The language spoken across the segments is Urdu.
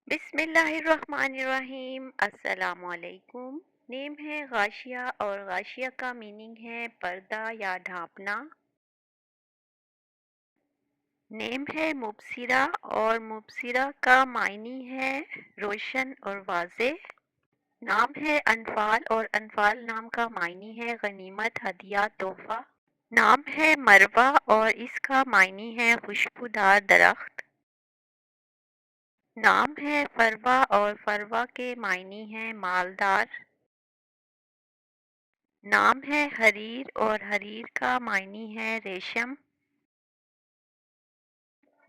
بسم اللہ الرحمن الرحیم، السلام علیکم۔ نیم ہے غاشیہ اور غاشیہ کا میننگ ہے پردہ یا ڈھانپنا۔ نیم ہے مبصرہ اور مبصرہ کا معنی ہے روشن اور واضح۔ نام ہے انفال اور انفال نام کا معنی ہے غنیمت، ہدیہ، تحفہ۔ نام ہے مروہ اور اس کا معنی ہے خوشبودار درخت۔ نام ہے فروا اور فروا کے معنی ہیں مالدار۔ نام ہے حریر اور حریر کا معنی ہے ریشم۔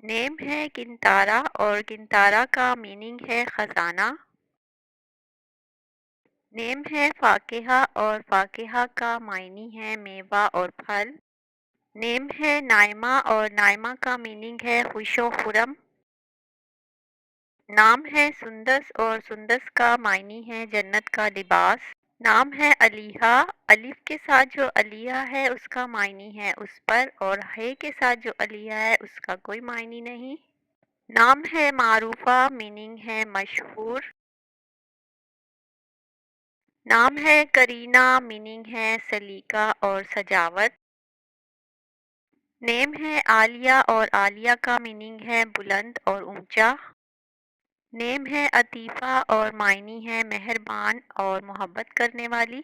نیم ہے کنتارا اور کنتارا کا میننگ ہے خزانہ۔ نیم ہے فاکہہ اور فاکہہ کا معنی ہے میوہ اور پھل۔ نیم ہے نائمہ اور نائمہ کا میننگ ہے خوش و خرم۔ نام ہے سندس اور سندس کا معنی ہے جنت کا لباس۔ نام ہے علیہا، الف کے ساتھ جو علیہ ہے اس کا معنی ہے اس پر، اور ہے کے ساتھ جو علیہ ہے اس کا کوئی معنی نہیں۔ نام ہے معروفہ، میننگ ہے مشہور۔ نام ہے کرینہ، میننگ ہے سلیقہ اور سجاوٹ۔ نیم ہے عالیہ اور عالیہ کا میننگ ہے بلند اور اونچا۔ نیم ہے عطیفہ اور معنی ہے مہربان اور محبت کرنے والی۔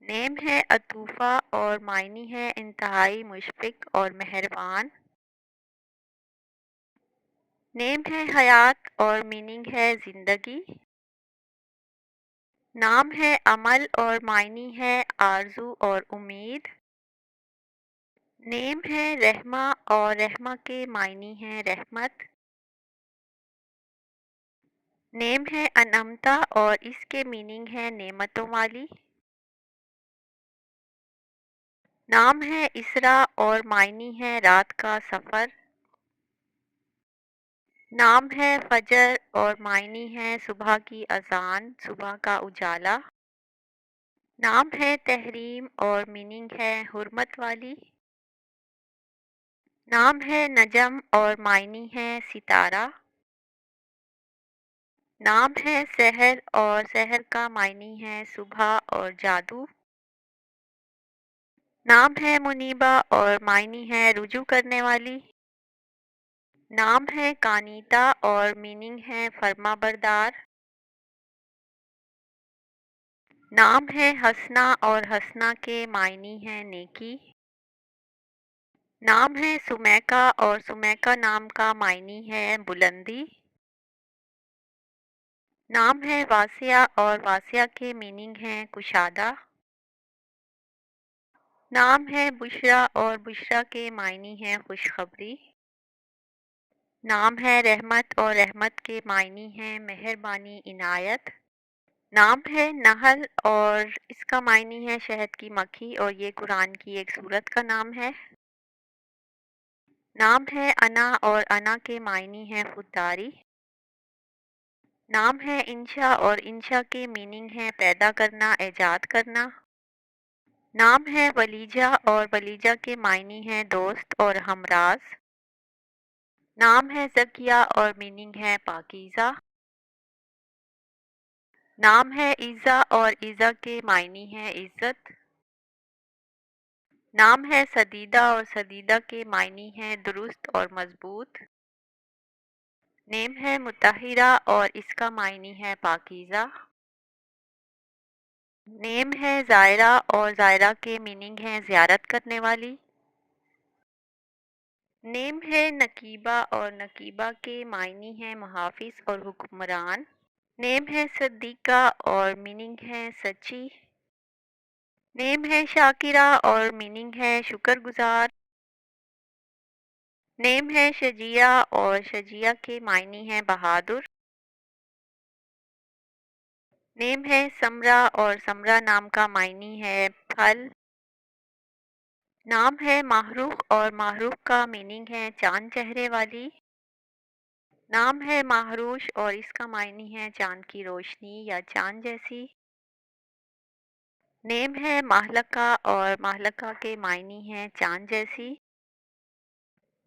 نیم ہے عطوفہ اور معنی ہے انتہائی مشفق اور مہربان۔ نیم ہے حیات اور میننگ ہے زندگی۔ نام ہے عمل اور معنی ہے آرزو اور امید۔ نیم ہے رحمہ اور رحمہ کے معنی ہے رحمت۔ نیم ہے انعمتہ اور اس کے میننگ ہے نعمتوں والی۔ نام ہے اسرا اور معنی ہے رات کا سفر۔ نام ہے فجر اور معنی ہے صبح کی اذان، صبح کا اجالا۔ نام ہے تحریم اور میننگ ہے حرمت والی۔ نام ہے نجم اور معنی ہے ستارہ۔ نام ہے سحر اور سحر کا معنی ہے صبح اور جادو۔ نام ہے منیبہ اور معنی ہے رجوع کرنے والی۔ نام ہے کانیتا اور میننگ ہے فرما بردار۔ نام ہے حسنہ اور حسنہ کے معنی ہے نیکی۔ نام ہے سمیکا اور سمیکا نام کا معنی ہے بلندی۔ نام ہے واسعہ اور واسعہ کے میننگ ہے کشادہ۔ نام ہے بشرا اور بشرا کے معنی ہے خوشخبری۔ نام ہے رحمت اور رحمت کے معنی ہے مہربانی، عنایت۔ نام ہے نحل اور اس کا معنی ہے شہد کی مکھی، اور یہ قرآن کی ایک سورت کا نام ہے۔ نام ہے انا اور انا کے معنی ہے خودداری۔ نام ہے انشا اور انشا کے میننگ ہے پیدا کرنا، ایجاد کرنا۔ نام ہے ولیجہ اور ولیجہ کے معنی ہے دوست اور ہمراز۔ نام ہے زکیہ اور میننگ ہے پاکیزہ۔ نام ہے ایزا اور ایزا کے معنی ہے عزت۔ نام ہے سدیدہ اور سدیدہ کے معنی ہے درست اور مضبوط۔ نیم ہے مطہرہ اور اس کا معنی ہے پاکیزہ۔ نیم ہے زائرہ اور زائرہ کے میننگ ہے زیارت کرنے والی۔ نیم ہے نقیبہ اور نقیبہ کے معنی ہے محافظ اور حکمران۔ نیم ہے صدیقہ اور میننگ ہے سچی۔ نیم ہے شاکرہ اور میننگ ہے شکر گزار۔ نیم ہے شجیعہ اور شجیعہ کے معنی ہے بہادر۔ نیم ہے سمرہ اور سمرہ نام کا معنی ہے پھل۔ نام ہے ماہروخ اور ماہروخ کا میننگ ہے چاند چہرے والی۔ نام ہے ماہروش اور اس کا معنی ہے چاند کی روشنی یا چاند جیسی۔ نیم ہے مہلکہ اور مہلکہ کے معنی ہے چاند جیسی۔